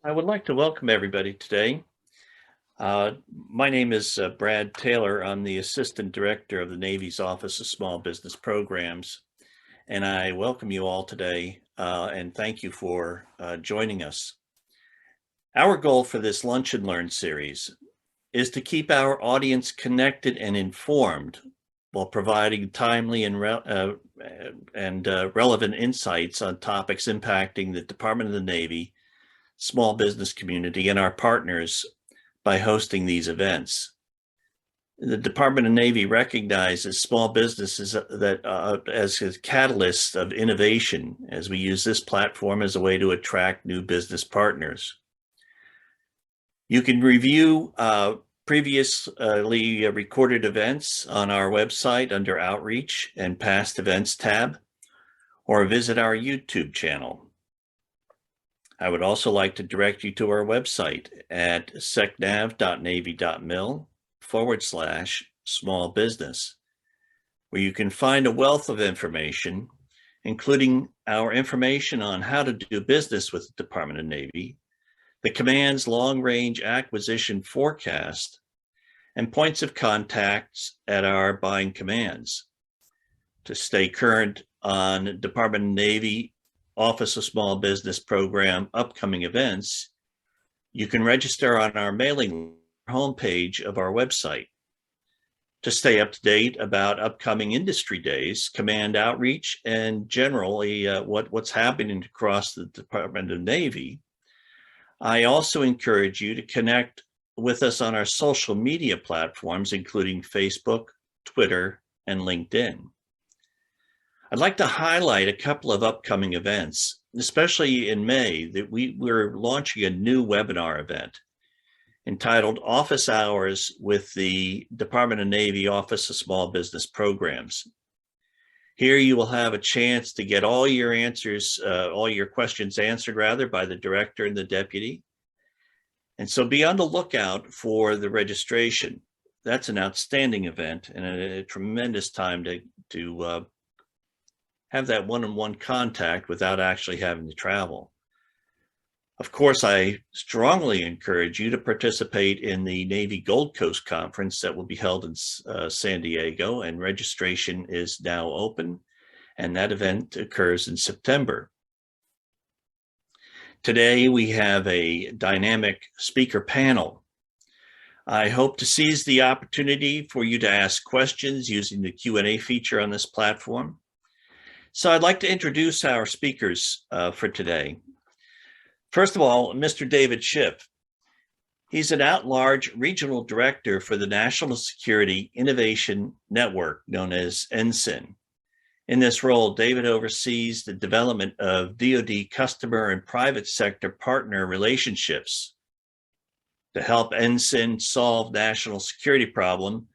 I would like to welcome everybody today. My name is Brad Taylor. I'm the Assistant Director of the Navy's Office of Small Business Programs, and I welcome you all today and thank you for joining us. Our goal for this Lunch and Learn series is to keep our audience connected and informed while providing timely and relevant insights on topics impacting the Department of the Navy, small business community, and our partners by hosting these events. The Department of Navy recognizes small businesses as a catalyst of innovation as we use this platform as a way to attract new business partners. You can review previously recorded events on our website under Outreach and Past Events tab, or visit our YouTube channel. I would also like to direct you to our website at secnav.navy.mil/small business, where you can find a wealth of information, including our information on how to do business with the Department of Navy, the command's long-range acquisition forecast, and points of contacts at our buying commands. To stay current on Department of Navy Office of Small Business Program upcoming events, you can register on our mailing homepage of our website. To stay up to date about upcoming industry days, command outreach, and generally what's happening across the Department of Navy, I also encourage you to connect with us on our social media platforms, including Facebook, Twitter, and LinkedIn. I'd like to highlight a couple of upcoming events, especially in May, that we're launching a new webinar event entitled Office Hours with the Department of Navy Office of Small Business Programs. Here you will have a chance to get all your questions answered by the director and the deputy. And so be on the lookout for the registration. That's an outstanding event and a tremendous time to have that one-on-one contact without actually having to travel. Of course, I strongly encourage you to participate in the Navy Gold Coast Conference that will be held in San Diego, and registration is now open, and that event occurs in September. Today, we have a dynamic speaker panel. I hope to seize the opportunity for you to ask questions using the Q&A feature on this platform. So I'd like to introduce our speakers for today. First of all, Mr. David Schiff. He's an at-large regional director for the National Security Innovation Network, known as NSIN. In this role, David oversees the development of DoD customer and private sector partner relationships to help NSIN solve national security problem.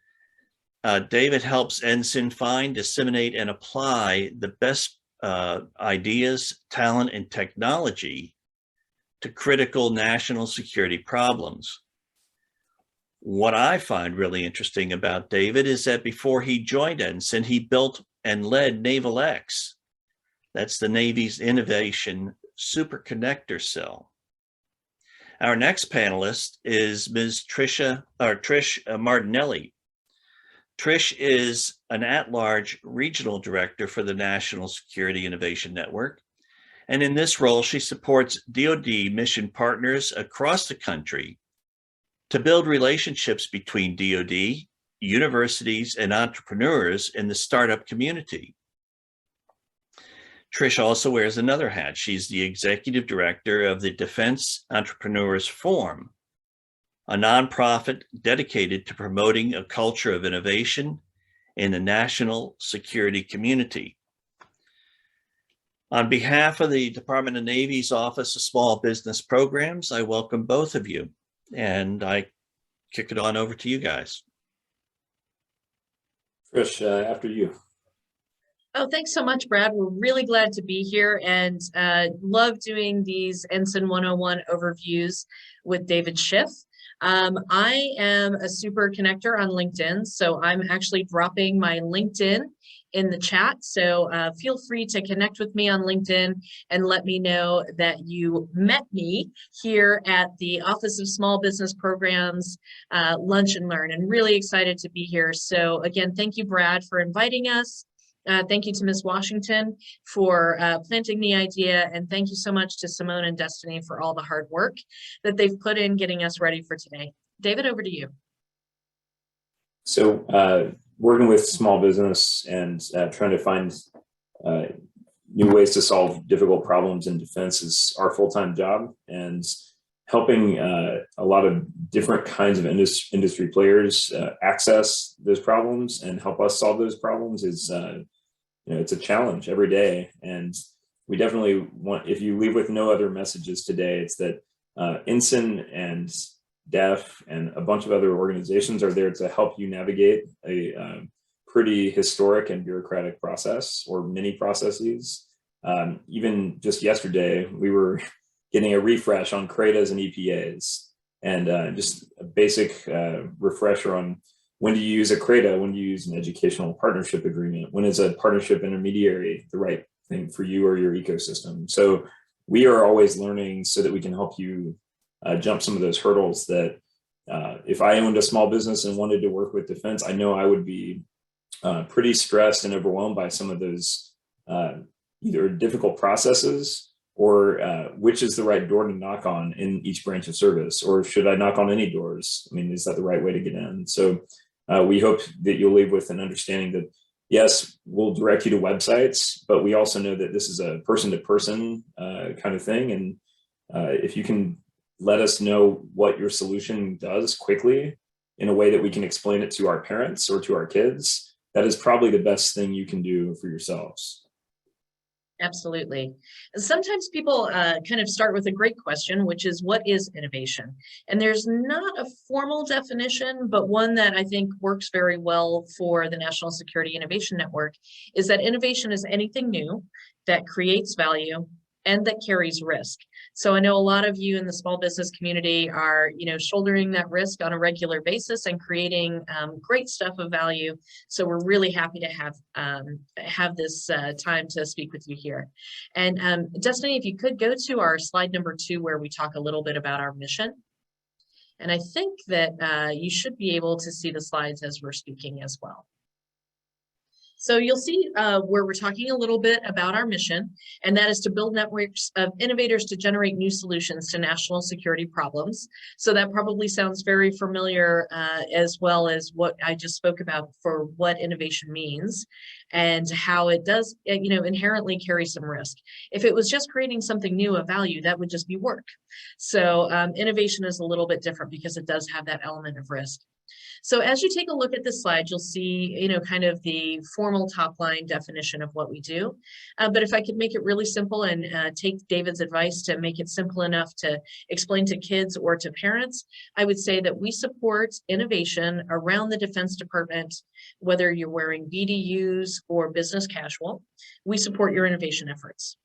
David helps NSIN find, disseminate, and apply the best ideas, talent, and technology to critical national security problems. What I find really interesting about David is that before he joined NSIN, he built and led Naval X. That's the Navy's innovation superconnector cell. Our next panelist is Ms. Trish Martinelli. Trish is an at-large regional director for the National Security Innovation Network. And in this role, she supports DoD mission partners across the country to build relationships between DoD, universities, and entrepreneurs in the startup community. Trish also wears another hat. She's the executive director of the Defense Entrepreneurs Forum, a nonprofit dedicated to promoting a culture of innovation in the national security community. On behalf of the Department of Navy's Office of Small Business Programs, I welcome both of you, and I kick it on over to you guys. Trish, after you. Oh, thanks so much, Brad. We're really glad to be here and love doing these NSIN 101 overviews with David Schiff. I am a super connector on LinkedIn, so I'm actually dropping my LinkedIn in the chat. So feel free to connect with me on LinkedIn and let me know that you met me here at the Office of Small Business Programs Lunch and Learn, and really excited to be here. So again, thank you, Brad, for inviting us. Thank you to Ms. Washington for planting the idea, and thank you so much to Simone and Destiny for all the hard work that they've put in getting us ready for today. David, over to you. So working with small business and trying to find new ways to solve difficult problems in defense is our full-time job, and helping a lot of different kinds of industry players access those problems and help us solve those problems is it's a challenge every day. And we definitely want, if you leave with no other messages today, it's that NSIN and DEF and a bunch of other organizations are there to help you navigate a pretty historic and bureaucratic process, or many processes. Even just yesterday, we were getting a refresh on CRADAs and EPAs, and just a basic refresher on when do you use a CRADA, when do you use an educational partnership agreement, when is a partnership intermediary the right thing for you or your ecosystem. So we are always learning so that we can help you jump some of those hurdles that if I owned a small business and wanted to work with defense, I know I would be pretty stressed and overwhelmed by some of those either difficult processes, or which is the right door to knock on in each branch of service, or should I knock on any doors? I mean, is that the right way to get in? So we hope that you'll leave with an understanding that, yes, we'll direct you to websites, but we also know that this is a person-to-person kind of thing. And if you can let us know what your solution does quickly in a way that we can explain it to our parents or to our kids, that is probably the best thing you can do for yourselves. Absolutely. Sometimes people kind of start with a great question, which is, what is innovation? And there's not a formal definition, but one that I think works very well for the National Security Innovation Network is that innovation is anything new that creates value and that carries risk. So I know a lot of you in the small business community are, shouldering that risk on a regular basis and creating great stuff of value. So we're really happy to have this time to speak with you here. And Destiny, if you could go to our slide number 2, where we talk a little bit about our mission. And I think that you should be able to see the slides as we're speaking as well. So you'll see where we're talking a little bit about our mission, and that is to build networks of innovators to generate new solutions to national security problems. So that probably sounds very familiar, as well as what I just spoke about for what innovation means and how it does, inherently carry some risk. If it was just creating something new of value, that would just be work. So innovation is a little bit different because it does have that element of risk. So as you take a look at this slide, you'll see, kind of the formal top line definition of what we do. But if I could make it really simple and take David's advice to make it simple enough to explain to kids or to parents, I would say that we support innovation around the Defense Department, whether you're wearing BDUs or business casual. We support your innovation efforts.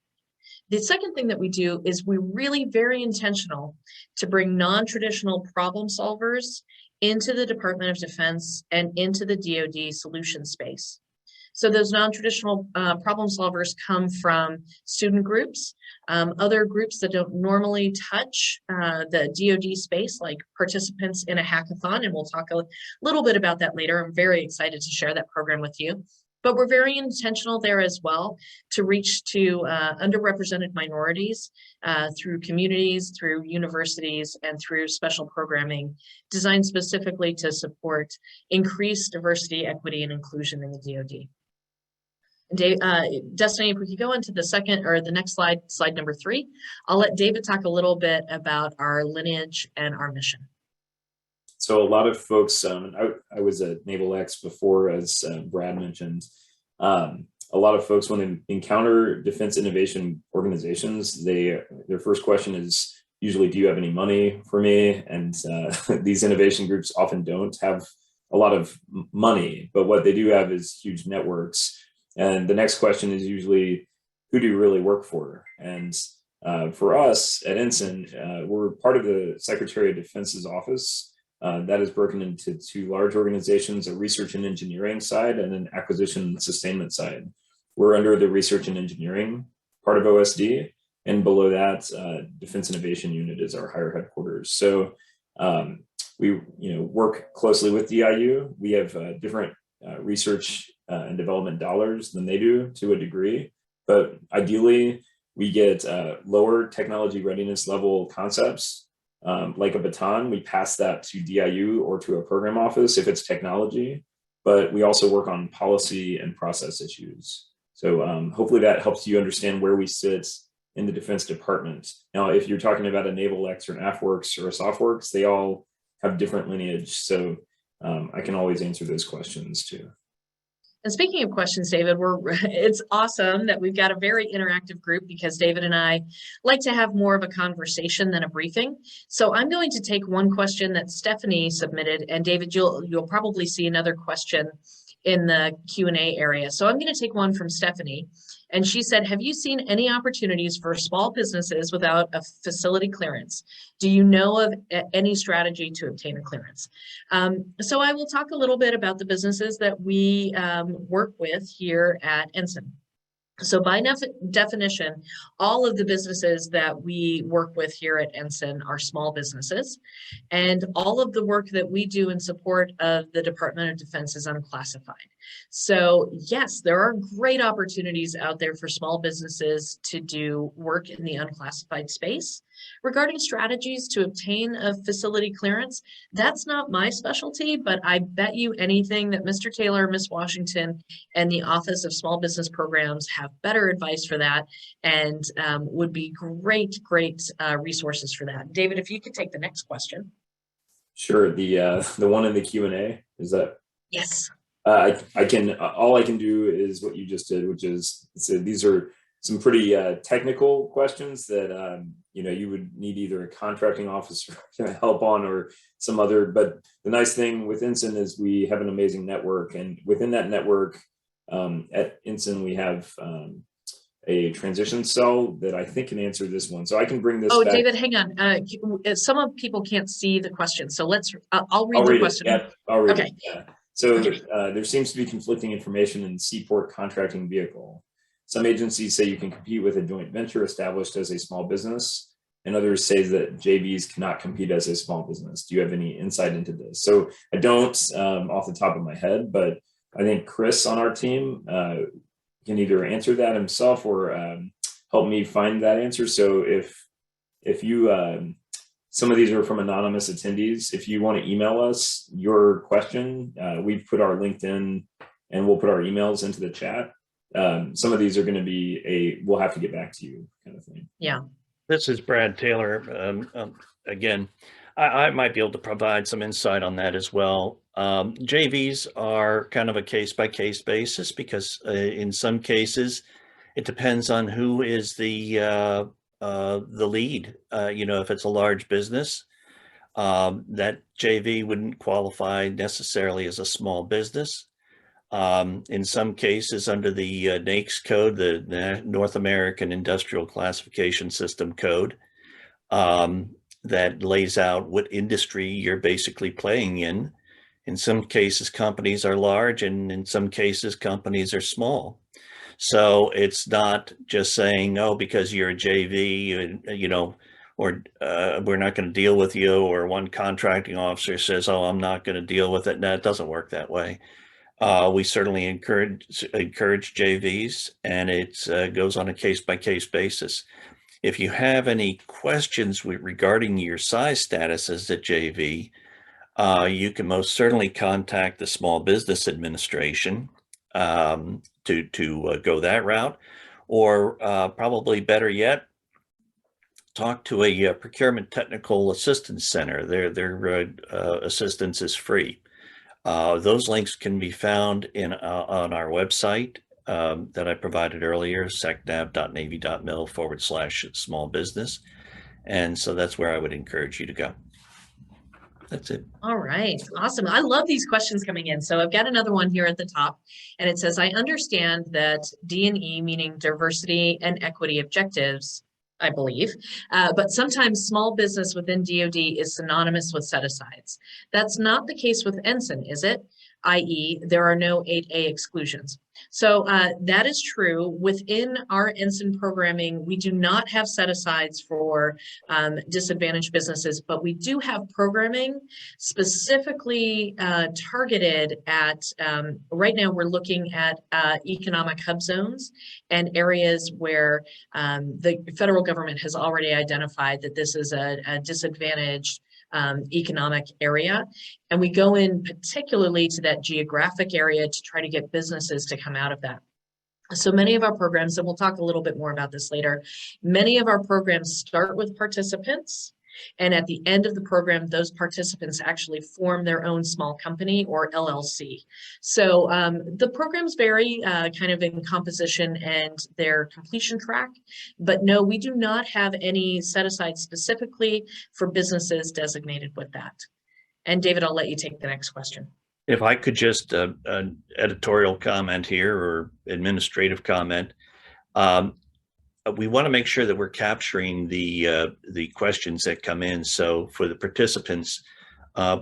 The second thing that we do is we're really very intentional to bring non-traditional problem solvers into the Department of Defense and into the DoD solution space. So those non-traditional problem solvers come from student groups, other groups that don't normally touch the DoD space, like participants in a hackathon, and we'll talk a little bit about that later. I'm very excited to share that program with you. But we're very intentional there as well to reach to underrepresented minorities through communities, through universities, and through special programming designed specifically to support increased diversity, equity, and inclusion in the DoD. Destiny, if we could go into the second or the next slide, slide number 3, I'll let David talk a little bit about our lineage and our mission. So a lot of folks, I was at Naval X before, as Brad mentioned. A lot of folks, when they encounter defense innovation organizations, their first question is usually, do you have any money for me? And these innovation groups often don't have a lot of money, but what they do have is huge networks. And the next question is usually, who do you really work for? And for us at NSIN, we're part of the Secretary of Defense's office. That is broken into two large organizations, a research and engineering side and an acquisition and sustainment side. We're under the research and engineering part of OSD, and below that, Defense Innovation Unit is our higher headquarters. So we work closely with DIU. We have different research and development dollars than they do to a degree, but ideally we get lower technology readiness level concepts like a baton. We pass that to DIU or to a program office if it's technology, but we also work on policy and process issues. So hopefully that helps you understand where we sit in the Defense Department. Now, if you're talking about a Naval X or an AFWorks or a SOFWorks, they all have different lineage. So I can always answer those questions too. And speaking of questions, David, it's awesome that we've got a very interactive group because David and I like to have more of a conversation than a briefing. So I'm going to take one question that Stephanie submitted, and David, you'll probably see another question in the Q&A area. So I'm going to take one from Stephanie. And she said, have you seen any opportunities for small businesses without a facility clearance? Do you know of any strategy to obtain a clearance? So I will talk a little bit about the businesses that we work with here at NSIN. So by definition, all of the businesses that we work with here at NSIN are small businesses, and all of the work that we do in support of the Department of Defense is unclassified. So yes, there are great opportunities out there for small businesses to do work in the unclassified space. Regarding strategies to obtain a facility clearance, that's not my specialty, but I bet you anything that Mr. Taylor, Ms. Washington, and the Office of Small Business Programs have better advice for that and would be great resources for that. David, if you could take the next question. Sure. The one in the Q&A, is that? Yes. I can, all I can do is what you just did, which is, so these are some pretty technical questions that you would need either a contracting officer to help on or some other. But the nice thing with NSIN is we have an amazing network, and within that network at NSIN we have a transition cell that I think can answer this one. So I can bring this. Oh, back. David, hang on. Some of people can't see the question, so I'll read the question. Yeah, I'll read okay. it. Yeah. So there seems to be conflicting information in the Seaport contracting vehicle. Some agencies say you can compete with a joint venture established as a small business, and others say that JVs cannot compete as a small business. Do you have any insight into this? So I don't off the top of my head, but I think Chris on our team can either answer that himself or help me find that answer. So if you, some of these are from anonymous attendees. If you want to email us your question, we've put our LinkedIn and we'll put our emails into the chat. Some of these are going to be we'll have to get back to you kind of thing. Yeah. This is Brad Taylor. Again, I might be able to provide some insight on that as well. JVs are kind of a case-by-case basis because in some cases, it depends on who is the lead. If it's a large business, that JV wouldn't qualify necessarily as a small business. In some cases, under the NAICS code, the North American Industrial Classification System code, that lays out what industry you're basically playing in. In some cases, companies are large, and in some cases, companies are small. So it's not just saying, oh, because you're a JV, or we're not going to deal with you, or one contracting officer says, oh, I'm not going to deal with it. No, it doesn't work that way. We certainly encourage JVs, and it goes on a case-by-case basis. If you have any questions regarding your size status as a JV, you can most certainly contact the Small Business Administration to go that route, or probably better yet, talk to a procurement technical assistance center. Their assistance is free. Those links can be found on our website that I provided earlier, secnav.navy.mil/small business. And so that's where I would encourage you to go. That's it. All right. Awesome. I love these questions coming in. So I've got another one here at the top, and it says, I understand that D&E, meaning diversity and equity objectives, I believe, but sometimes small business within DoD is synonymous with set-asides. That's not the case with NSIN, is it? i.e. there are no 8A exclusions. So that is true. Within our NSIN programming, we do not have set-asides for disadvantaged businesses, but we do have programming specifically targeted at, right now we're looking at economic hub zones and areas where the federal government has already identified that this is a disadvantaged economic area. And we go in particularly to that geographic area to try to get businesses to come out of that. So many of our programs, and we'll talk a little bit more about this later, many of our programs start with participants. And at the end of the program, those participants actually form their own small company or LLC. So the programs vary kind of in composition and their completion track, but no, we do not have any set aside specifically for businesses designated with that. And David, I'll let you take the next question. If I could just an editorial comment here or administrative comment. We want to make sure that we're capturing the questions that come in. So for the participants,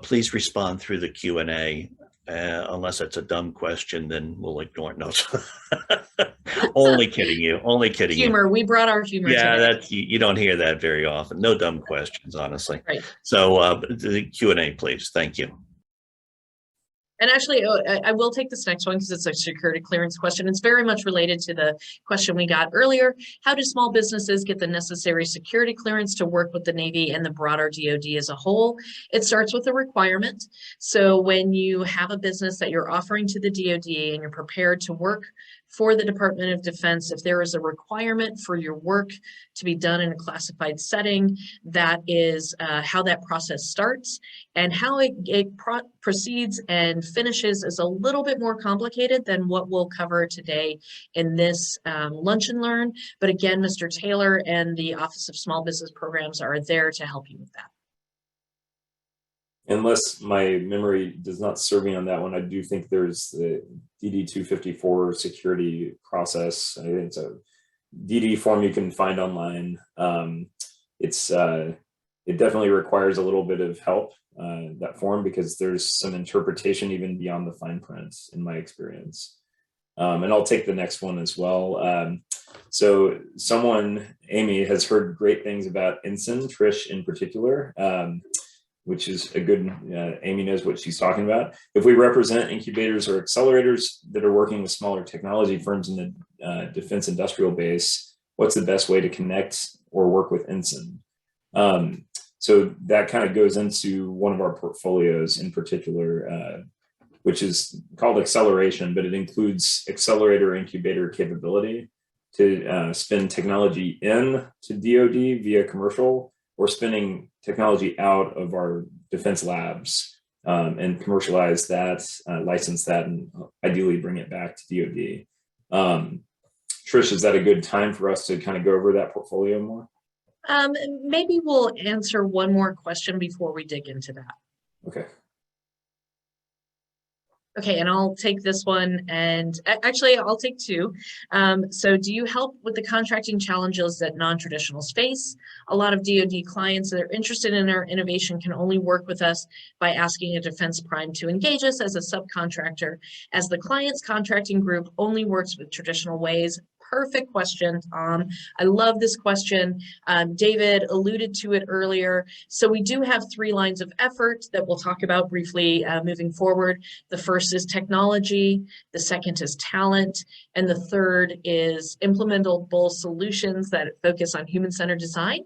please respond through the Q&A. Unless it's a dumb question, then we'll ignore it. No, only kidding you. Only kidding humor. you. We brought our humor. Yeah, today. that's you don't hear that very often. No dumb questions, honestly. Right. So the Q&A, please. Thank you. And actually, I will take this next one because it's a security clearance question. It's very much related to the question we got earlier. How do small businesses get the necessary security clearance to work with the Navy and the broader DoD as a whole? It starts with a requirement. So when you have a business that you're offering to the DoD and you're prepared to work for the Department of Defense, if there is a requirement for your work to be done in a classified setting, that is how that process starts. And how it proceeds and finishes is a little bit more complicated than what we'll cover today in this Lunch and Learn. But again, Mr. Taylor and the Office of Small Business Programs are there to help you with that. Unless my memory does not serve me on that one, I do think there's the DD 254 security process. I think it's a DD form you can find online. It definitely requires a little bit of help, that form, because there's some interpretation even beyond the fine print in my experience. And I'll take the next one as well. So someone, Amy, has heard great things about NSIN, Trish in particular, which is a good, Amy knows what she's talking about. If we represent incubators or accelerators that are working with smaller technology firms in the defense industrial base, what's the best way to connect or work with NSIN? So that kind of goes into one of our portfolios in particular, which is called acceleration, but it includes accelerator incubator capability to spin technology in to DoD via commercial, or spinning technology out of our defense labs and commercialize that, license that, and ideally bring it back to DoD. Trish, is that a good time for us to kind of go over that portfolio more? Maybe we'll answer one more question before we dig into that. Okay. Okay, and I'll take this one, and actually I'll take two. So do you help with the contracting challenges that non-traditionals face? A lot of DoD clients that are interested in our innovation can only work with us by asking a defense prime to engage us as a subcontractor, as the client's contracting group only works with traditional ways. Perfect question, Tom. I love this question. David alluded to it earlier. So we do have 3 lines of effort that we'll talk about briefly moving forward. The first is technology, the second is talent, and the third is implementable solutions that focus on human-centered design.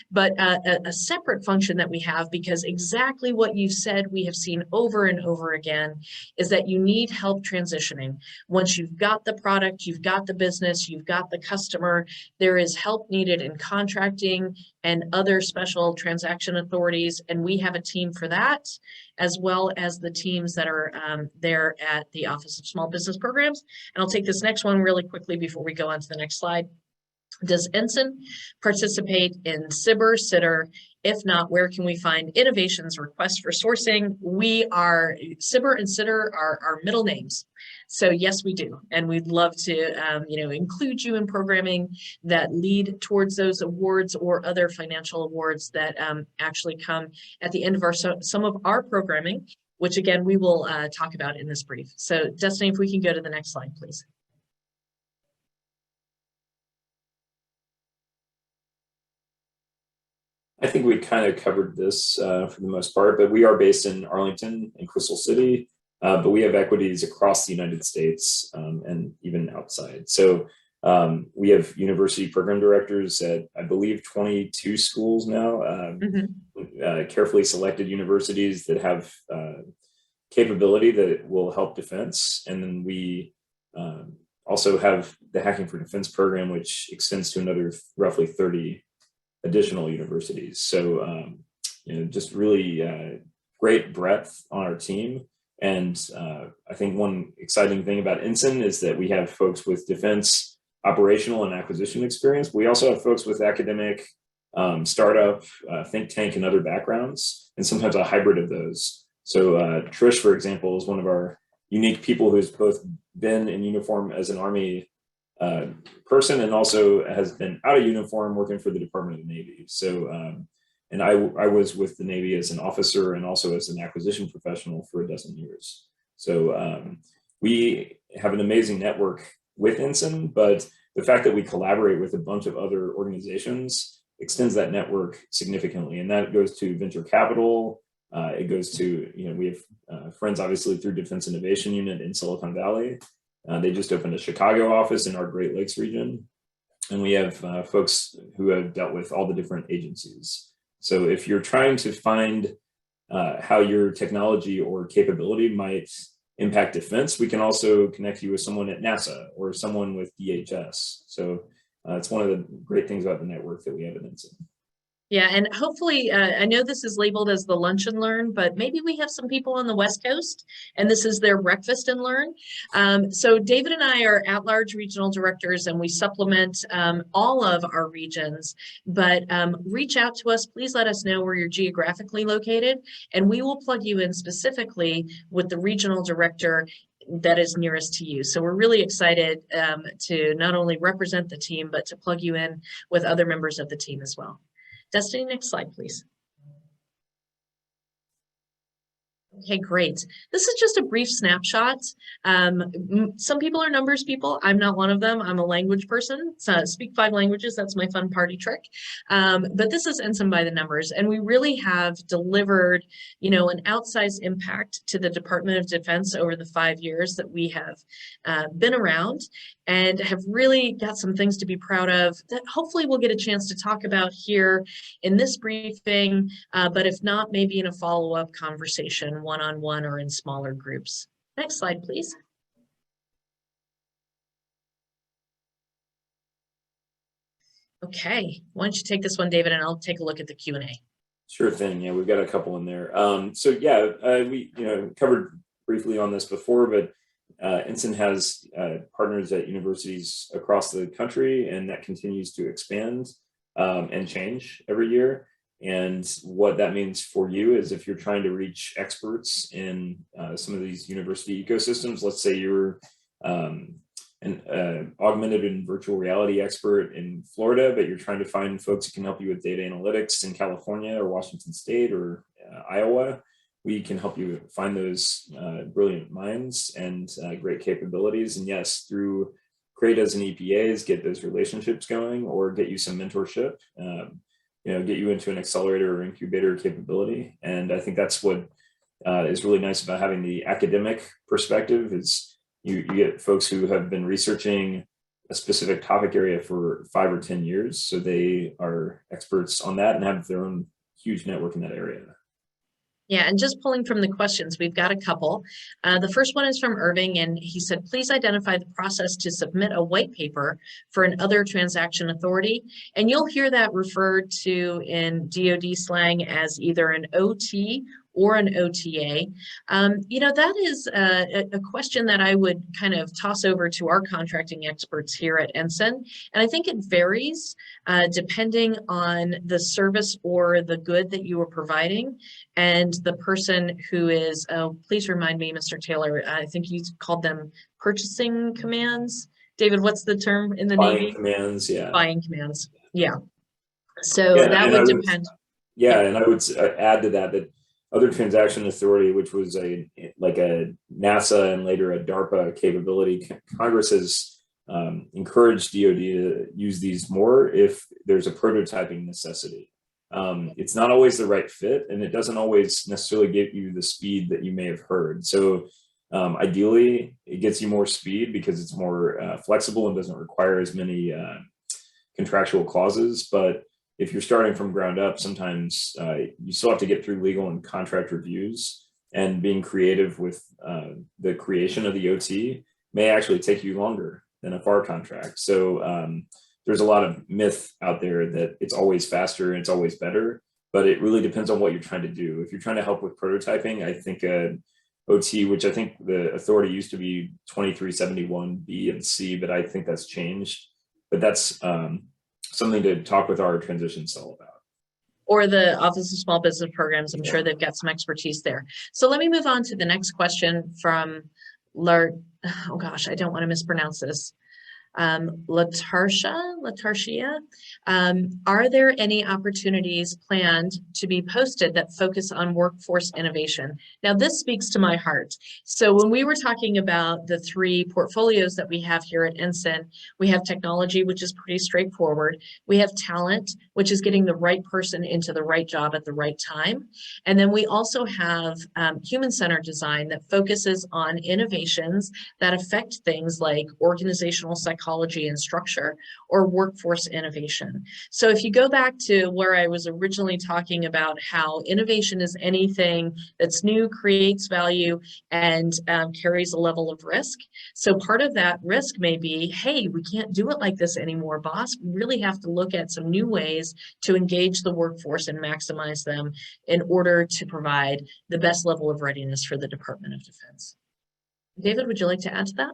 But a separate function that we have, because exactly what you've said we have seen over and over again, is that you need help transitioning. Once you've got the product, you've got the business, you've got the customer, there is help needed in contracting and other special transaction authorities, and we have a team for that, as well as the teams that are there at the Office of Small Business Programs. And I'll take this next one really quickly before we go on to the next slide. Does NSIN participate in SBIR, SITR, If not, where can we find innovations, requests for sourcing? We are, Sibber and Sitter are our middle names. So yes, we do. And we'd love to, include you in programming that lead towards those awards or other financial awards that actually come at the end of some of our programming, which again, we will talk about in this brief. So Destiny, if we can go to the next slide, please. I think we kind of covered this for the most part, but we are based in Arlington and Crystal City, but we have equities across the United States and even outside. So we have university program directors at, I believe, 22 schools now, carefully selected universities that have capability that will help defense. And then we also have the Hacking for Defense program, which extends to another roughly 30 additional universities. So, just really great breadth on our team. And I think one exciting thing about NSIN is that we have folks with defense operational and acquisition experience. We also have folks with academic, startup, think tank, and other backgrounds, and sometimes a hybrid of those. So Trish, for example, is one of our unique people who's both been in uniform as an Army person and also has been out of uniform working for the Department of the Navy. So, and I was with the Navy as an officer and also as an acquisition professional for 12 years. So we have an amazing network with NSIN, but the fact that we collaborate with a bunch of other organizations extends that network significantly. And that goes to venture capital. It goes to, we have friends obviously through Defense Innovation Unit in Silicon Valley. They just opened a Chicago office in our Great Lakes region. And we have folks who have dealt with all the different agencies. So if you're trying to find how your technology or capability might impact defense, we can also connect you with someone at NASA or someone with DHS. So it's one of the great things about the network that we have at NSIN. Yeah, and hopefully, I know this is labeled as the lunch and learn, but maybe we have some people on the West Coast and this is their breakfast and learn. So David and I are at-large regional directors and we supplement all of our regions, but reach out to us. Please let us know where you're geographically located and we will plug you in specifically with the regional director that is nearest to you. So we're really excited to not only represent the team, but to plug you in with other members of the team as well. Destiny, next slide, please. Okay, great. This is just a brief snapshot. Some people are numbers people. I'm not one of them. I'm a language person. So speak 5 languages. That's my fun party trick. But this is NSIN by the numbers. And we really have delivered, an outsized impact to the Department of Defense over the 5 years that we have been around and have really got some things to be proud of that hopefully we'll get a chance to talk about here in this briefing, but if not, maybe in a follow-up conversation, one-on-one or in smaller groups. Next slide, please. Okay, why don't you take this one, David, and I'll take a look at the Q&A. Sure thing. Yeah, we've got a couple in there. We covered briefly on this before, but NSIN has partners at universities across the country, and that continues to expand and change every year. And what that means for you is if you're trying to reach experts in some of these university ecosystems, let's say you're an augmented and virtual reality expert in Florida, but you're trying to find folks who can help you with data analytics in California or Washington State or Iowa, we can help you find those brilliant minds and great capabilities. And yes, through CRADAs and EPAs, get those relationships going or get you some mentorship, get you into an accelerator or incubator capability. And I think that's what is really nice about having the academic perspective is you get folks who have been researching a specific topic area for 5 or 10 years. So they are experts on that and have their own huge network in that area. Yeah, and just pulling from the questions, we've got a couple. The first one is from Irving, and he said, please identify the process to submit a white paper for an other transaction authority. And you'll hear that referred to in DoD slang as either an OT or an OTA? That is a question that I would kind of toss over to our contracting experts here at NSIN. And I think it varies depending on the service or the good that you are providing and the person who is, please remind me, Mr. Taylor, I think you called them purchasing commands. David, what's the term in the Navy? Buying commands, yeah. Buying commands, yeah. So Yeah, that would depend. Yeah, and I would add to that other transaction authority, which was like a NASA and later a DARPA capability, Congress has encouraged DoD to use these more if there's a prototyping necessity. It's not always the right fit, and it doesn't always necessarily get you the speed that you may have heard. So ideally, it gets you more speed because it's more flexible and doesn't require as many contractual clauses. But if you're starting from ground up, sometimes you still have to get through legal and contract reviews, and being creative with the creation of the OT may actually take you longer than a FAR contract. So there's a lot of myth out there that it's always faster and it's always better, but it really depends on what you're trying to do. If you're trying to help with prototyping, I think OT, which I think the authority used to be 2371B and C, but I think that's changed. But that's something to talk with our transition cell about. Or the Office of Small Business Programs. I'm sure they've got some expertise there. So let me move on to the next question from oh gosh, I don't want to mispronounce this. Latarcia. Are there any opportunities planned to be posted that focus on workforce innovation? Now, this speaks to my heart. So when we were talking about the three portfolios that we have here at NSIN, we have technology, which is pretty straightforward. We have talent, which is getting the right person into the right job at the right time. And then we also have human-centered design that focuses on innovations that affect things like organizational psychology and structure, or workforce innovation. So if you go back to where I was originally talking about how innovation is anything that's new, creates value, and carries a level of risk. So part of that risk may be, hey, we can't do it like this anymore, boss. We really have to look at some new ways to engage the workforce and maximize them in order to provide the best level of readiness for the Department of Defense. David, would you like to add to that?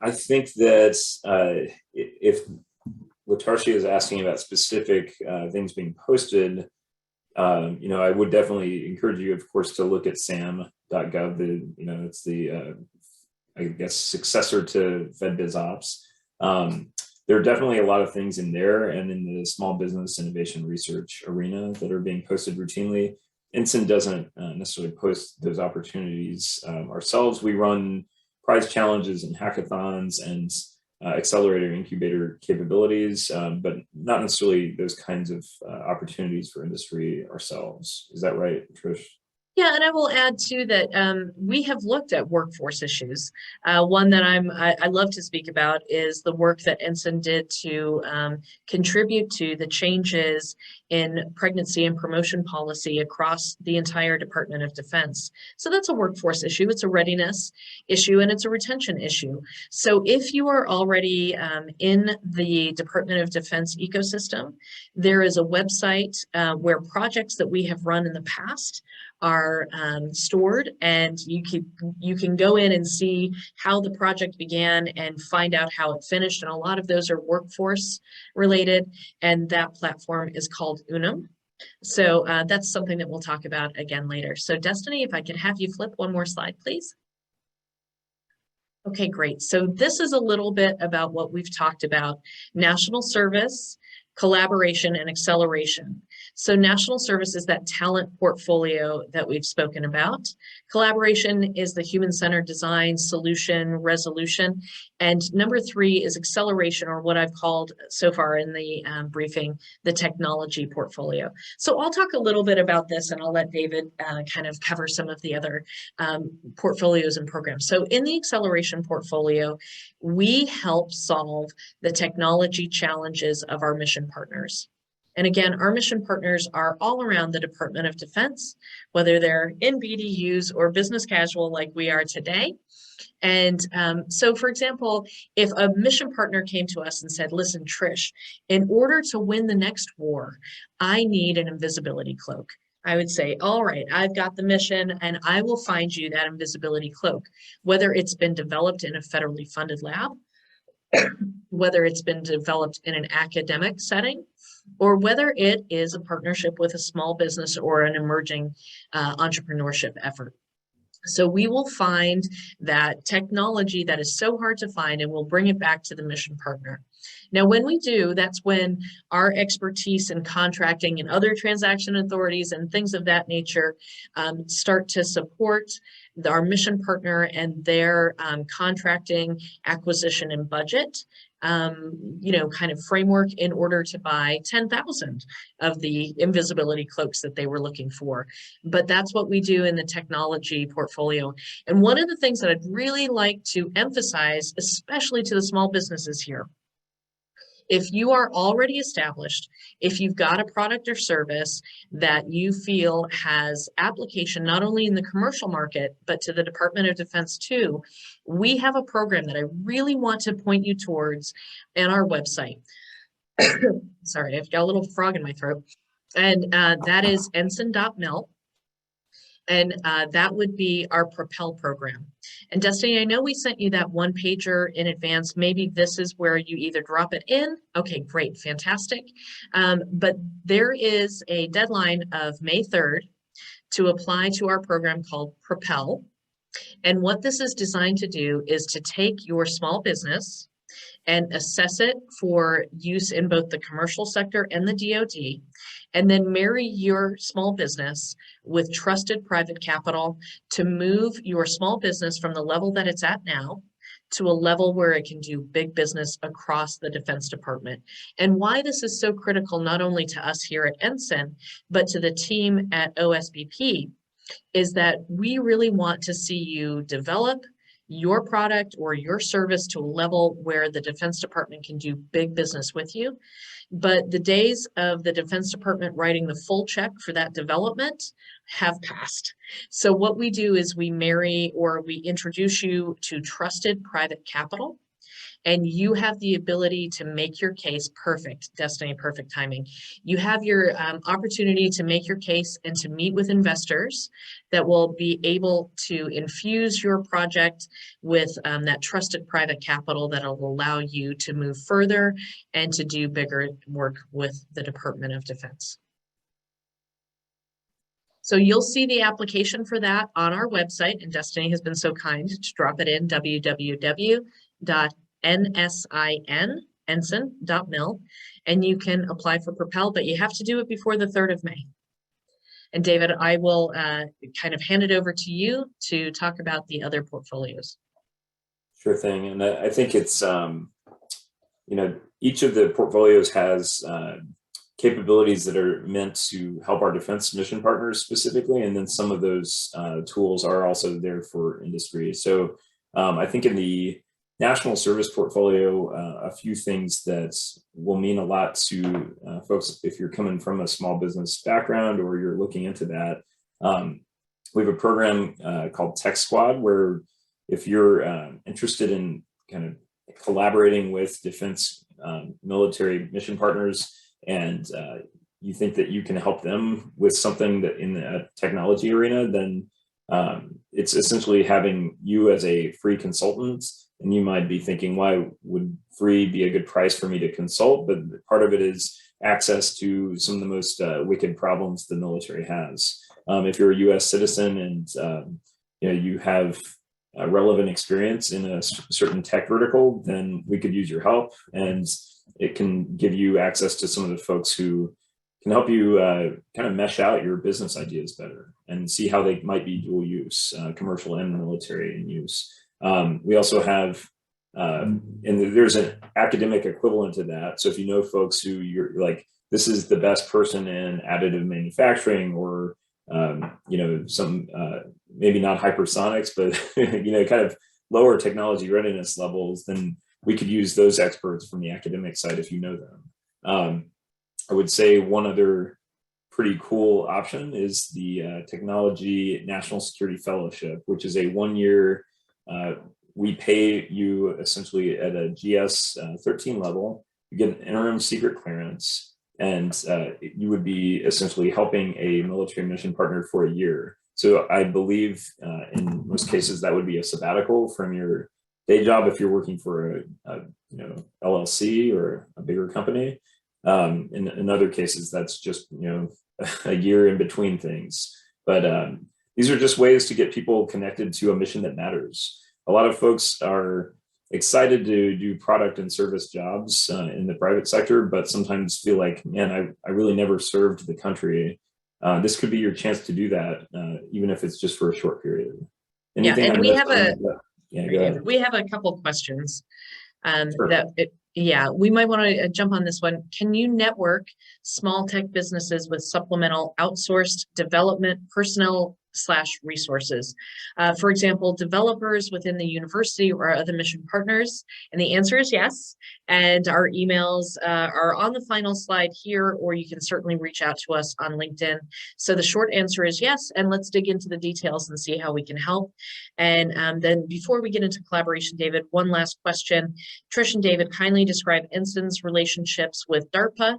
I think that if Latarcia is asking about specific things being posted, I would definitely encourage you, of course, to look at sam.gov. It's the, I guess, successor to FedBizOps. There are definitely a lot of things in there and in the small business innovation research arena that are being posted routinely. NSIN doesn't necessarily post those opportunities ourselves. We run prize challenges and hackathons and accelerator incubator capabilities, but not necessarily those kinds of opportunities for industry ourselves. Is that right, Trish? Yeah, and I will add too that we have looked at workforce issues. One that I love to speak about is the work that NSIN did to contribute to the changes in pregnancy and promotion policy across the entire Department of Defense. So that's a workforce issue, it's a readiness issue, and it's a retention issue. So if you are already in the Department of Defense ecosystem, there is a website where projects that we have run in the past are stored, and you can go in and see how the project began and find out how it finished, and a lot of those are workforce related, and that platform is called Unum. So that's something that we'll talk about again later. So Destiny, if I can have you flip one more slide, please. Okay, great. So this is a little bit about what we've talked about: national service, collaboration, and acceleration. So national service is that talent portfolio that we've spoken about. Collaboration is the human-centered design, solution, resolution. And number 3 is acceleration, or what I've called so far in the briefing, the technology portfolio. So I'll talk a little bit about this, and I'll let David kind of cover some of the other portfolios and programs. So in the acceleration portfolio, we help solve the technology challenges of our mission partners. And again, our mission partners are all around the Department of Defense, whether they're in BDUs or business casual like we are today. And so, for example, if a mission partner came to us and said, listen, Trish, in order to win the next war, I need an invisibility cloak. I would say, all right, I've got the mission and I will find you that invisibility cloak, whether it's been developed in a federally funded lab, whether it's been developed in an academic setting, or whether it is a partnership with a small business or an emerging entrepreneurship effort. So we will find that technology that is so hard to find and we'll bring it back to the mission partner. Now, when we do, that's when our expertise in contracting and other transaction authorities and things of that nature start to support our mission partner and their contracting, acquisition, and budget kind of framework in order to buy 10,000 of the invisibility cloaks that they were looking for. But that's what we do in the technology portfolio. And one of the things that I'd really like to emphasize, especially to the small businesses here, if you are already established, if you've got a product or service that you feel has application not only in the commercial market, but to the Department of Defense too, we have a program that I really want to point you towards in our website. Sorry, I've got a little frog in my throat. And that is ensign.mil. And that would be our Propel program. And Destiny, I know we sent you that one pager in advance. Maybe this is where you either drop it in. Okay, great, fantastic. But there is a deadline of May 3rd to apply to our program called Propel. And what this is designed to do is to take your small business and assess it for use in both the commercial sector and the DoD, and then marry your small business with trusted private capital to move your small business from the level that it's at now to a level where it can do big business across the Defense Department. And why this is so critical, not only to us here at NSIN, but to the team at OSBP, is that we really want to see you develop your product or your service to a level where the Defense Department can do big business with you. But the days of the Defense Department writing the full check for that development have passed. So what we do is we marry or we introduce you to trusted private capital, and you have the ability to make your case perfect, Destiny, perfect timing. You have your opportunity to make your case and to meet with investors that will be able to infuse your project with that trusted private capital that will allow you to move further and to do bigger work with the Department of Defense. So you'll see the application for that on our website, and Destiny has been so kind to drop it in, www.ensign.mil, and you can apply for Propel, but you have to do it before the 3rd of May. And David, I will kind of hand it over to you to talk about the other portfolios. Sure thing. And I think it's, each of the portfolios has capabilities that are meant to help our defense mission partners specifically. And then some of those tools are also there for industry. So I think in the national service portfolio, a few things that will mean a lot to folks if you're coming from a small business background or you're looking into that. We have a program called Tech Squad, where if you're interested in kind of collaborating with defense military mission partners and you think that you can help them with something that in the technology arena, then it's essentially having you as a free consultant. And you might be thinking, why would free be a good price for me to consult? But part of it is access to some of the most wicked problems the military has. If you're a U.S. citizen and you have relevant experience in a certain tech vertical, then we could use your help, and it can give you access to some of the folks who can help you kind of mesh out your business ideas better and see how they might be dual use, commercial and military in use. We also have, and there's an academic equivalent to that. So if you know folks who you're like, this is the best person in additive manufacturing, or some maybe not hypersonics, but kind of lower technology readiness levels, then we could use those experts from the academic side if you know them. I would say one other pretty cool option is the Technology National Security Fellowship, which is a 1-year. We pay you essentially at a GS 13 level. You get an interim secret clearance. and you would be essentially helping a military mission partner for a year. So I believe in most cases that would be a sabbatical from your day job if you're working for a LLC or a bigger company. In other cases, that's just a year in between things. But these are just ways to get people connected to a mission that matters. A lot of folks are excited to do product and service jobs in the private sector, but sometimes feel like, man, I really never served the country. This could be your chance to do that, even if it's just for a short period. Anything yeah, and we have go have a couple questions Sure. we might want to jump on this one. Can you network small tech businesses with supplemental outsourced development personnel / resources? For example, developers within the university or other mission partners? And the answer is yes. And our emails are on the final slide here, or you can certainly reach out to us on LinkedIn. So the short answer is yes. And let's dig into the details and see how we can help. And then before we get into collaboration, David, one last question. Trish and David, kindly describe NSIN's relationships with DARPA,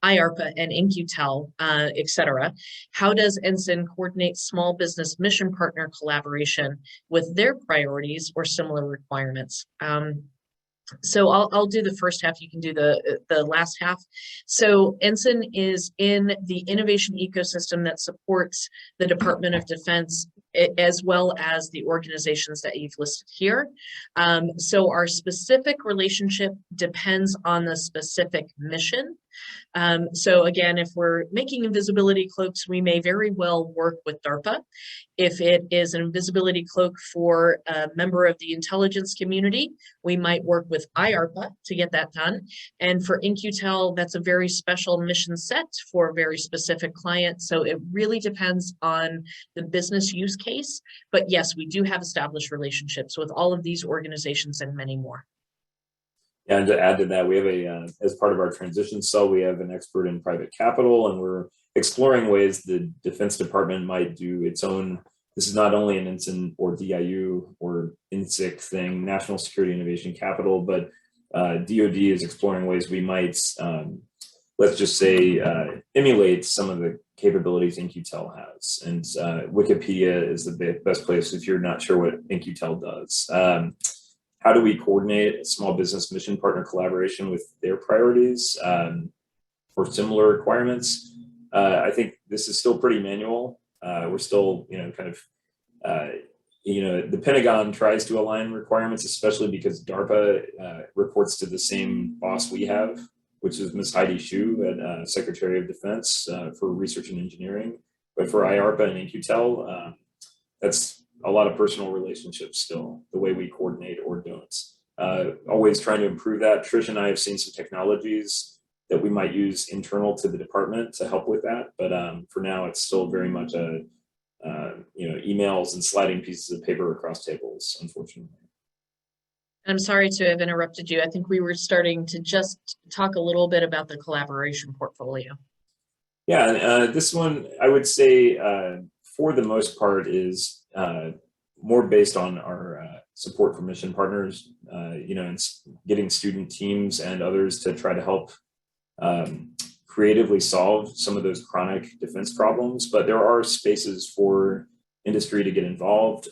IARPA, and In-Q-Tel, et cetera. How does NSIN coordinate small business mission partner collaboration with their priorities or similar requirements? So I'll do the first half. You can do the last half. So NSIN is in the innovation ecosystem that supports the Department of Defense, as well as the organizations that you've listed here. So our specific relationship depends on the specific mission. So again, if we're making invisibility cloaks, we may very well work with DARPA. If it is an invisibility cloak for a member of the intelligence community, we might work with IARPA to get that done. And for In-Q-Tel, that's a very special mission set for a very specific client. So it really depends on the business use case. But yes, we do have established relationships with all of these organizations and many more. Yeah, and to add to that, we have as part of our transition cell, we have an expert in private capital, and we're exploring ways the Defense Department might do its own. This is not only an NSIN or DIU or NSIC thing, National Security Innovation Capital, but DoD is exploring ways we might, let's just say, emulate some of the capabilities In-Q-Tel has. And Wikipedia is the best place if you're not sure what In-Q-Tel does. How do we coordinate a small business mission partner collaboration with their priorities or similar requirements? I think this is still pretty manual. We're still, the Pentagon tries to align requirements, especially because DARPA reports to the same boss we have, which is Ms. Heidi Shue at Secretary of Defense for Research and Engineering. But for IARPA and In-Q-Tel, that's a lot of personal relationships still, the way we coordinate or don't. Always trying to improve that. Trish and I have seen some technologies that we might use internal to the department to help with that. But for now, it's still very much emails and sliding pieces of paper across tables, unfortunately. I'm sorry to have interrupted you. I think we were starting to just talk a little bit about the collaboration portfolio. Yeah, this one, I would say, for the most part, is more based on our support for mission partners, and getting student teams and others to try to help creatively solve some of those chronic defense problems. But there are spaces for industry to get involved.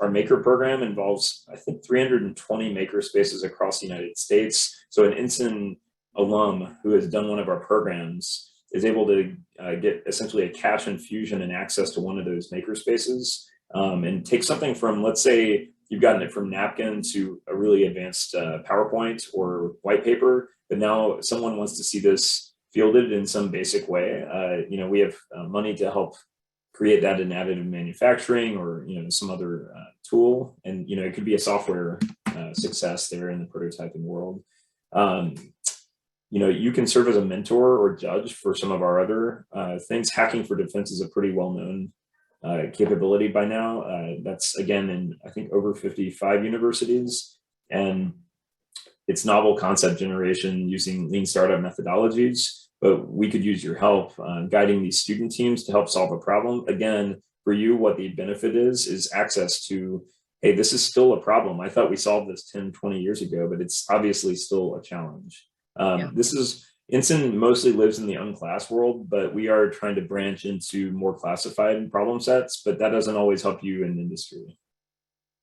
Our Maker program involves, I think, 320 maker spaces across the United States. So an NSIN alum who has done one of our programs is able to get essentially a cash infusion and access to one of those maker spaces, and take something from, let's say you've gotten it from napkin to a really advanced PowerPoint or white paper, but now someone wants to see this fielded in some basic way. We have money to help create that in additive manufacturing or some other tool, and it could be a software success there in the prototyping world. You can serve as a mentor or judge for some of our other things. Hacking for Defense is a pretty well-known capability by now. That's again in, I think, over 55 universities, and it's novel concept generation using lean startup methodologies. But we could use your help guiding these student teams to help solve a problem. Again, for you, what the benefit is access to, hey, this is still a problem. I thought we solved this 10, 20 years ago, but it's obviously still a challenge. This is NSIN mostly lives in the unclass world, but we are trying to branch into more classified problem sets, but that doesn't always help you in industry.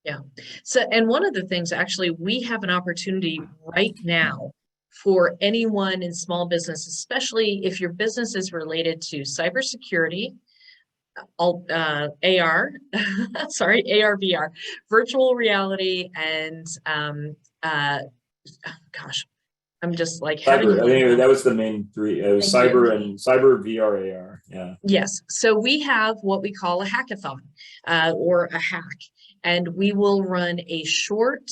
Yeah. So, and one of the things, actually, we have an opportunity right now for anyone in small business, especially if your business is related to cybersecurity, AR, sorry, AR, VR, virtual reality, and gosh, I'm just like having Cyber, I think that was the main three. It was Thank you. cyber and cyber, VR, AR. Yeah. Yes. So we have what we call a hackathon or a hack, and we will run a short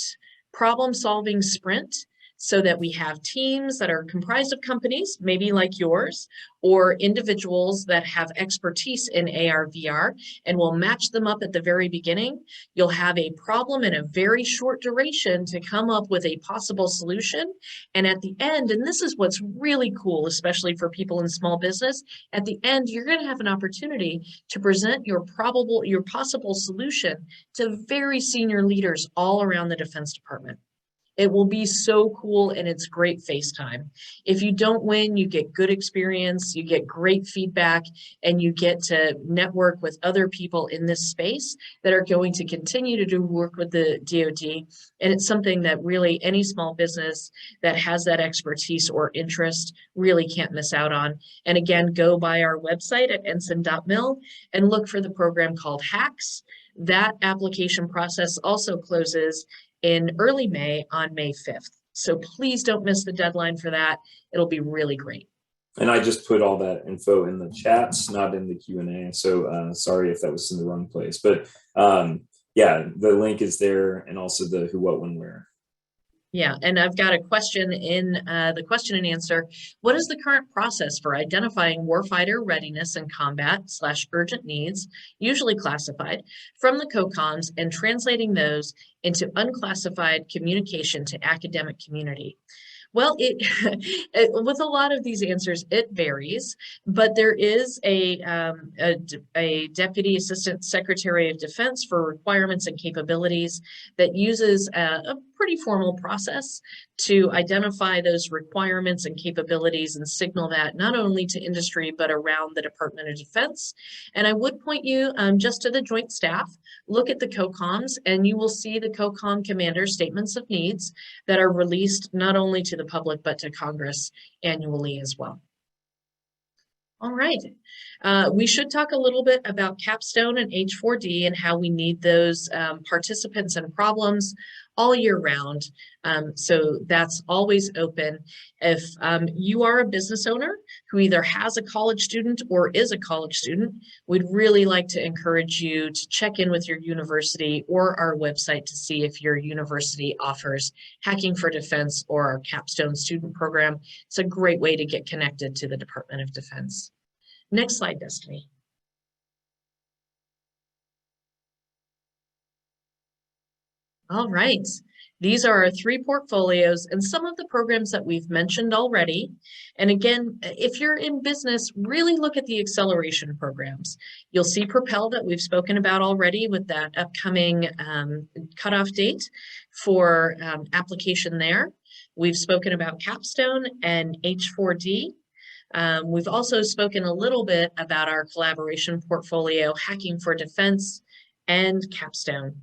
problem solving sprint so that we have teams that are comprised of companies, maybe like yours, or individuals that have expertise in AR, VR, and we'll match them up at the very beginning. You'll have a problem in a very short duration to come up with a possible solution. And at the end, and this is what's really cool, especially for people in small business, at the end, you're going to have an opportunity to present your possible solution to very senior leaders all around the Defense Department. It will be so cool, and it's great FaceTime. If you don't win, you get good experience, you get great feedback, and you get to network with other people in this space that are going to continue to do work with the DoD. And it's something that really any small business that has that expertise or interest really can't miss out on. And again, go by our website at ensign.mil and look for the program called Hacks. That application process also closes in early May on May 5th. So please don't miss the deadline for that. It'll be really great. And I just put all that info in the chats, not in the Q&A. So sorry if that was in the wrong place, but yeah, the link is there, and also the who, what, when, where. Yeah, and I've got a question in the question and answer. What is the current process for identifying warfighter readiness and combat / urgent needs, usually classified, from the COCOMs and translating those into unclassified communication to academic community? Well, with a lot of these answers, it varies, but there is a Deputy Assistant Secretary of Defense for Requirements and Capabilities that uses a pretty formal process to identify those requirements and capabilities and signal that not only to industry, but around the Department of Defense. And I would point you just to the Joint Staff. Look at the COCOMs, and you will see the COCOM Commander Statements of Needs that are released not only to the public, but to Congress annually as well. All right. We should talk a little bit about Capstone and H4D and how we need those participants and problems all year round. So that's always open. If you are a business owner who either has a college student or is a college student, we'd really like to encourage you to check in with your university or our website to see if your university offers Hacking for Defense or our Capstone student program. It's a great way to get connected to the Department of Defense. Next slide, Destiny. All right. These are our 3 portfolios and some of the programs that we've mentioned already. And again, if you're in business, really look at the acceleration programs. You'll see Propel that we've spoken about already with that upcoming cutoff date for application there. We've spoken about Capstone and H4D. We've also spoken a little bit about our collaboration portfolio, Hacking for Defense and Capstone.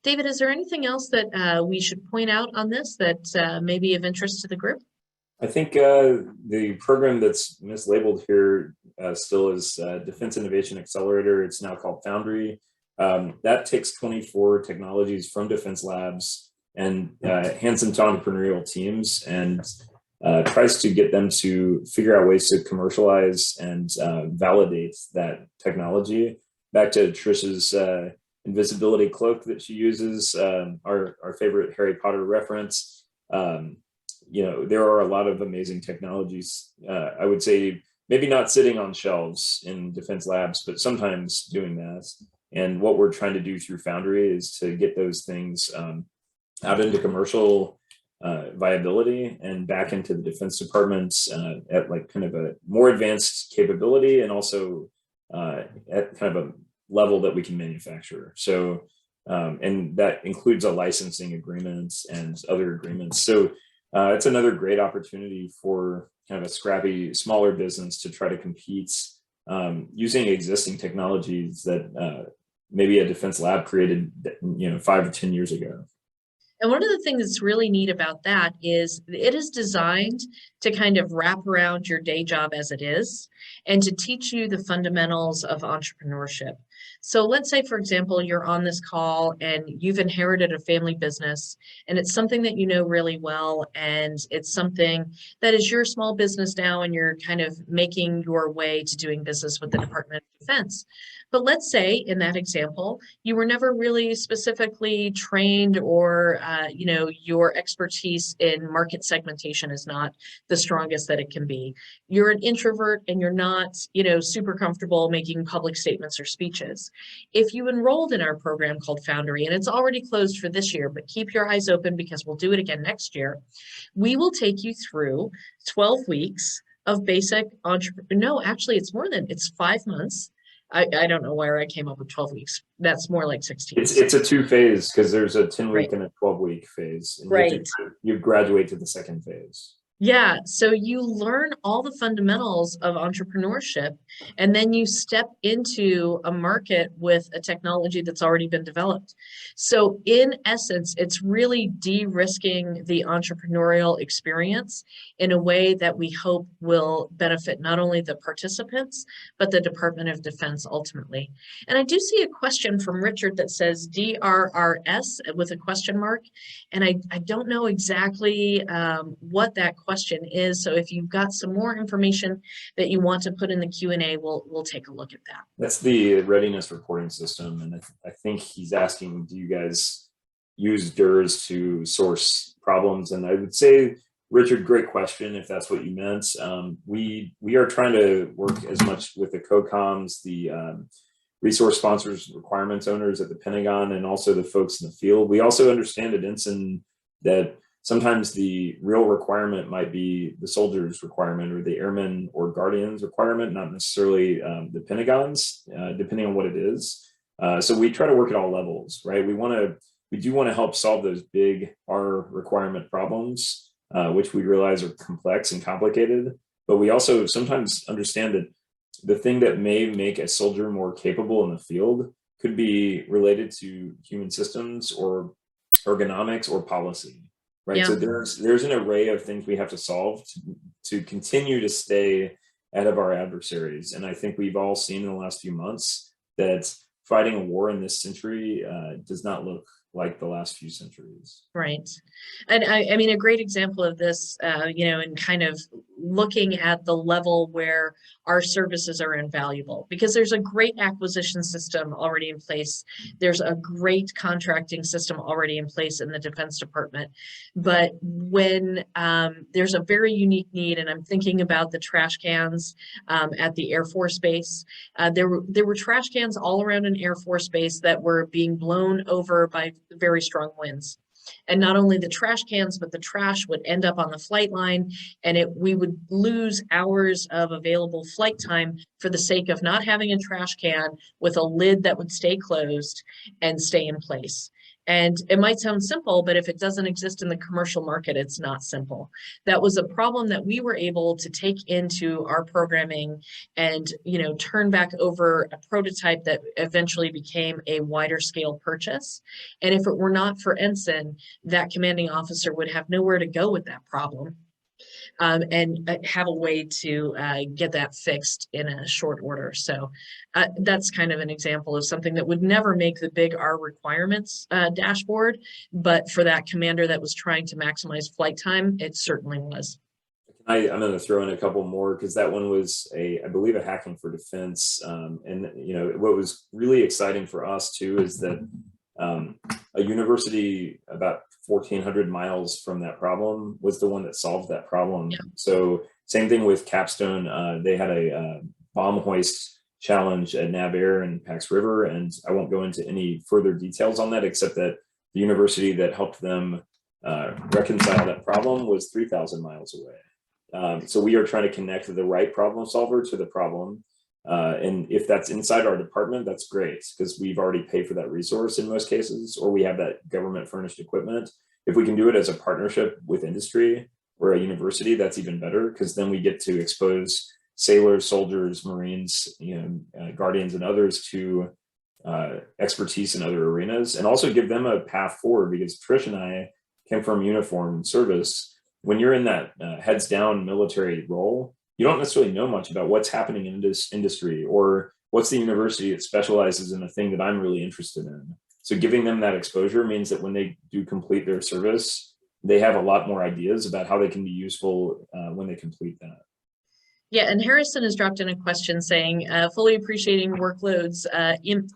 David, is there anything else that we should point out on this that may be of interest to the group? I think the program that's mislabeled here still is Defense Innovation Accelerator. It's now called Foundry. That takes 24 technologies from defense labs and hands them to entrepreneurial teams and tries to get them to figure out ways to commercialize and validate that technology. Back to Trish's invisibility cloak that she uses, our favorite Harry Potter reference. You know, there are a lot of amazing technologies. I would say maybe not sitting on shelves in defense labs, but sometimes doing that. And what we're trying to do through Foundry is to get those things out into commercial viability and back into the Defense Department at like kind of a more advanced capability, and also at kind of a level that we can manufacture. So, and that includes a licensing agreement and other agreements. So it's another great opportunity for kind of a scrappy, smaller business to try to compete using existing technologies that maybe a defense lab created, 5 or 10 years ago. And one of the things that's really neat about that is it is designed to kind of wrap around your day job as it is and to teach you the fundamentals of entrepreneurship. So let's say, for example, you're on this call and you've inherited a family business and it's something that you know really well, and it's something that is your small business now and you're kind of making your way to doing business with the Department of Defense. But let's say in that example, you were never really specifically trained, or your expertise in market segmentation is not the strongest that it can be. You're an introvert and you're not, super comfortable making public statements or speeches. If you enrolled in our program called Foundry, and it's already closed for this year, but keep your eyes open because we'll do it again next year, we will take you through 12 weeks of basic it's 5 months. I don't know where I came up with 12 weeks. That's more like 16. It's a 2-phase, because there's a 10-week Right. and a 12-week phase. And Right. you graduate to the second phase. Yeah, so you learn all the fundamentals of entrepreneurship, and then you step into a market with a technology that's already been developed. So in essence, it's really de-risking the entrepreneurial experience in a way that we hope will benefit not only the participants, but the Department of Defense ultimately. And I do see a question from Richard that says DRRS with a question mark, and I don't know exactly what that question is. So if you've got some more information that you want to put in the Q&A, we'll take a look at that. That's the readiness reporting system. And I think he's asking, do you guys use DRRS to source problems? And I would say, Richard, great question, if that's what you meant. We are trying to work as much with the COCOMs, the resource sponsors, requirements owners at the Pentagon, and also the folks in the field. We also understand at NSIN that sometimes the real requirement might be the soldier's requirement or the airman or guardian's requirement, not necessarily the Pentagon's, depending on what it is. So we try to work at all levels, right? We do want to help solve those big R requirement problems, which we realize are complex and complicated. But we also sometimes understand that the thing that may make a soldier more capable in the field could be related to human systems or ergonomics or policy. Right. Yeah. So there's an array of things we have to solve to continue to stay ahead of our adversaries. And I think we've all seen in the last few months that fighting a war in this century does not look like the last few centuries. Right. And I mean, a great example of this, and kind of looking at the level where our services are invaluable, because there's a great acquisition system already in place. There's a great contracting system already in place in the Defense Department. But when there's a very unique need, and I'm thinking about the trash cans at the Air Force Base, there were trash cans all around an Air Force Base that were being blown over by very strong winds. And not only the trash cans, but the trash would end up on the flight line, and we would lose hours of available flight time for the sake of not having a trash can with a lid that would stay closed and stay in place. And it might sound simple, but if it doesn't exist in the commercial market, it's not simple. That was a problem that we were able to take into our programming and, turn back over a prototype that eventually became a wider scale purchase. And if it were not for NSIN, that commanding officer would have nowhere to go with that problem. And have a way to get that fixed in a short order. So that's kind of an example of something that would never make the big R requirements dashboard, but for that commander that was trying to maximize flight time, it certainly was. I'm going to throw in a couple more, because that one was I believe a Hacking for Defense. And what was really exciting for us too is that a university about 1,400 miles from that problem was the one that solved that problem. Yeah. So same thing with Capstone. They had a bomb hoist challenge at NAVAIR and Pax River, and I won't go into any further details on that, except that the university that helped them reconcile that problem was 3,000 miles away. So we are trying to connect the right problem solver to the problem. And if that's inside our department, that's great, because we've already paid for that resource in most cases, or we have that government furnished equipment. If we can do it as a partnership with industry, we're a university, that's even better, because then we get to expose sailors, soldiers, Marines, guardians, and others to expertise in other arenas, and also give them a path forward, because Trish and I came from uniform service. When you're in that heads down military role, you don't necessarily know much about what's happening in this industry, or what's the university that specializes in a thing that I'm really interested in. So giving them that exposure means that when they do complete their service, they have a lot more ideas about how they can be useful when they complete that. Yeah, and Harrison has dropped in a question saying, fully appreciating workloads,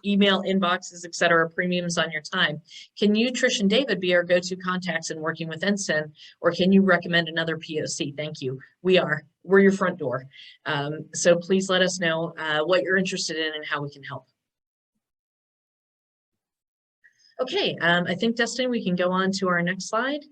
email inboxes, et cetera, premiums on your time. Can you, Trish and David, be our go-to contacts in working with NSIN, or can you recommend another POC? Thank you. We're your front door. So please let us know what you're interested in and how we can help. Okay, I think, Destiny, we can go on to our next slide.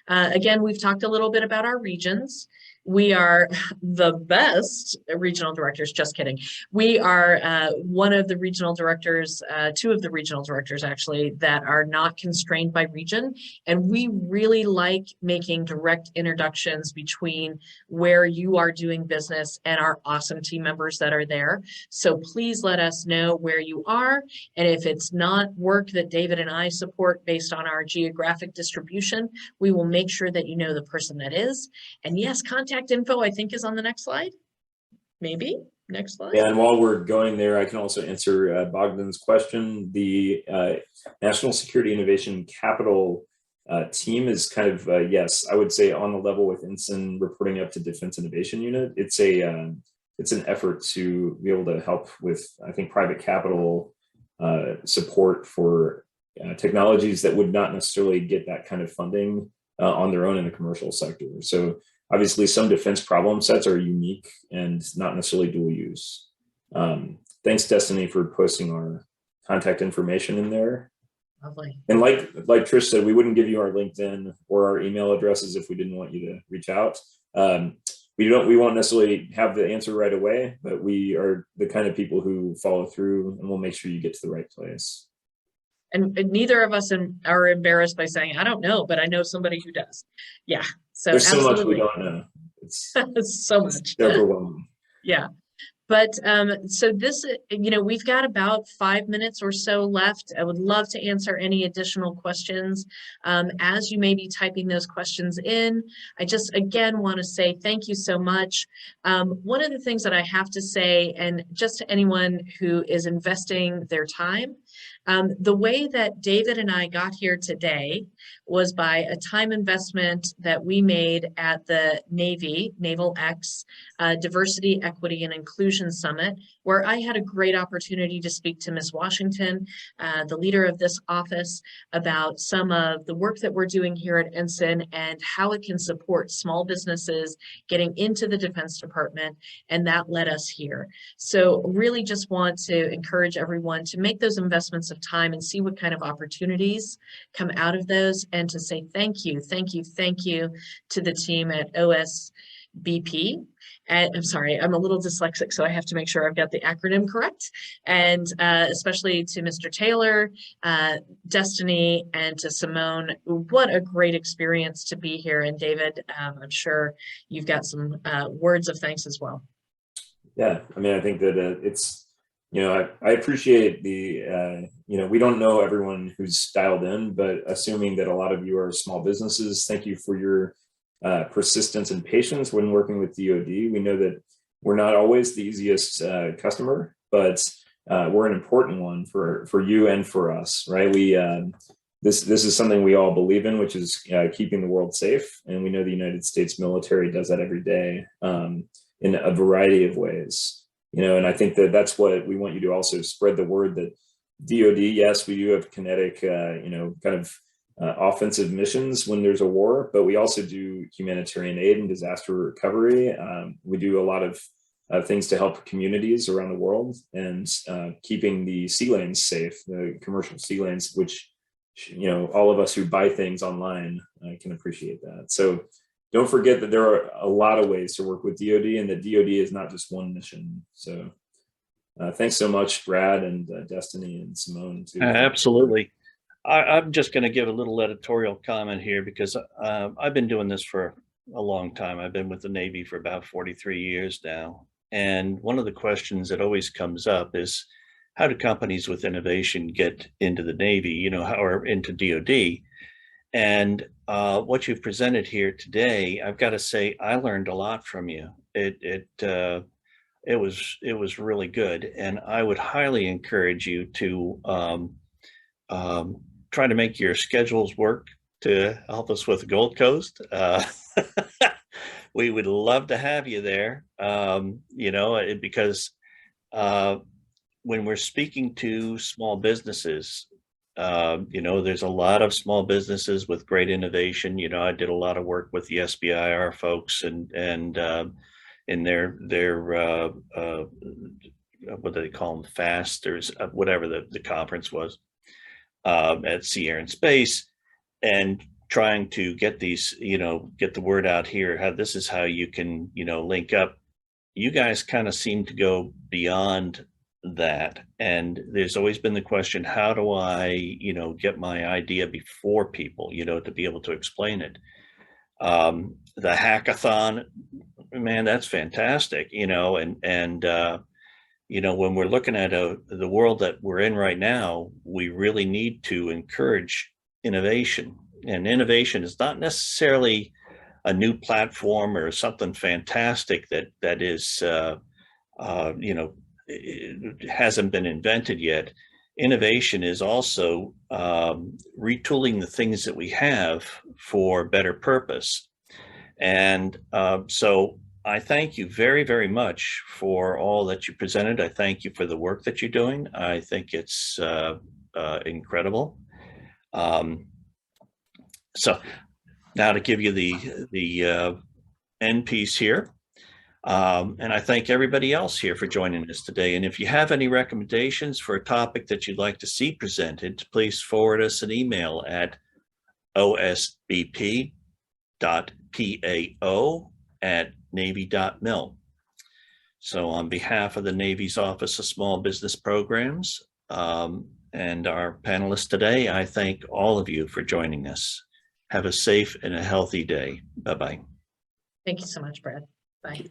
Again, we've talked a little bit about our regions. We are the best regional directors, just kidding. We are one of the regional directors, two of the regional directors actually, that are not constrained by region. And we really like making direct introductions between where you are doing business and our awesome team members that are there. So please let us know where you are. And if it's not work that David and I support based on our geographic distribution, we will make sure that you know the person that is. And yes, contact info, I think, is on the next slide. Maybe next slide. Yeah, and while we're going there, I can also answer Bogdan's question. The National Security Innovation Capital team is kind of, yes, I would say on the level with NSIN reporting up to Defense Innovation Unit. It's an effort to be able to help with, I think, private capital support for technologies that would not necessarily get that kind of funding on their own in the commercial sector. So obviously some defense problem sets are unique and not necessarily dual use. Thanks, Destiny, for posting our contact information in there. Lovely. And like Trish said, we wouldn't give you our LinkedIn or our email addresses if we didn't want you to reach out. We won't necessarily have the answer right away, but we are the kind of people who follow through, and we'll make sure you get to the right place. And neither of us are embarrassed by saying, I don't know, but I know somebody who does. Yeah. So there's absolutely. so much we don't know. It's so much. overwhelming. Yeah. But so this, we've got about 5 minutes or so left. I would love to answer any additional questions. As you may be typing those questions in, I just, again, want to say thank you so much. One of the things that I have to say, and just to anyone who is investing their time, the way that David and I got here today was by a time investment that we made at the Navy, Naval X, Diversity, Equity, and Inclusion Summit, where I had a great opportunity to speak to Ms. Washington, the leader of this office, about some of the work that we're doing here at NSIN and how it can support small businesses getting into the Defense Department, and that led us here. So really just want to encourage everyone to make those investments of time and see what kind of opportunities come out of those, and to say thank you to the team at OSBP. And I'm sorry, I'm a little dyslexic, so I have to make sure I've got the acronym correct. And especially to Mr. Taylor, Destiny, and to Simone. What a great experience to be here. And David, I'm sure you've got some words of thanks as well. Yeah, I mean, I think that it's, I appreciate the, we don't know everyone who's dialed in, but assuming that a lot of you are small businesses, thank you for your persistence and patience when working with DoD. We know that we're not always the easiest customer, but we're an important one for you and for us, right? This is something we all believe in, which is keeping the world safe. And we know the United States military does that every day in a variety of ways. And I think that that's what we want you to also spread the word that DoD, yes, we do have kinetic, kind of offensive missions when there's a war, but we also do humanitarian aid and disaster recovery. We do a lot of things to help communities around the world, and keeping the sea lanes safe, the commercial sea lanes, which, all of us who buy things online can appreciate that. So don't forget that there are a lot of ways to work with DoD, and that DoD is not just one mission. So thanks so much, Brad and Destiny and Simone, too. Absolutely. I'm just going to give a little editorial comment here, because I've been doing this for a long time. I've been with the Navy for about 43 years now. And one of the questions that always comes up is, how do companies with innovation get into the Navy, you know, or into DoD? And what you've presented here today, I've got to say, I learned a lot from you. It was really good, and I would highly encourage you to try to make your schedules work to help us with the Gold Coast. We would love to have you there, you know, because when we're speaking to small businesses, you know, there's a lot of small businesses with great innovation. You know, I did a lot of work with the SBIR folks and in their what do they call them, fasters, whatever the conference was, at Sea, Air and Space, and trying to get these, you know, get the word out here, how this is how you can, you know, link up. You guys kind of seem to go beyond that. And there's always been the question, how do I, you know, get my idea before people, you know, to be able to explain it? The hackathon, man, that's fantastic, you know, and you know, when we're looking at the world that we're in right now, we really need to encourage innovation. And innovation is not necessarily a new platform or something fantastic that is, you know, it hasn't been invented yet. Innovation is also retooling the things that we have for better purpose. And so I thank you very, very much for all that you presented. I thank you for the work that you're doing. I think it's incredible. So now to give you the end piece here. And I thank everybody else here for joining us today. And if you have any recommendations for a topic that you'd like to see presented, please forward us an email at osbp.pao@navy.mil. So on behalf of the Navy's Office of Small Business Programs and our panelists today, I thank all of you for joining us. Have a safe and a healthy day. Bye-bye. Thank you so much, Brad. Bye.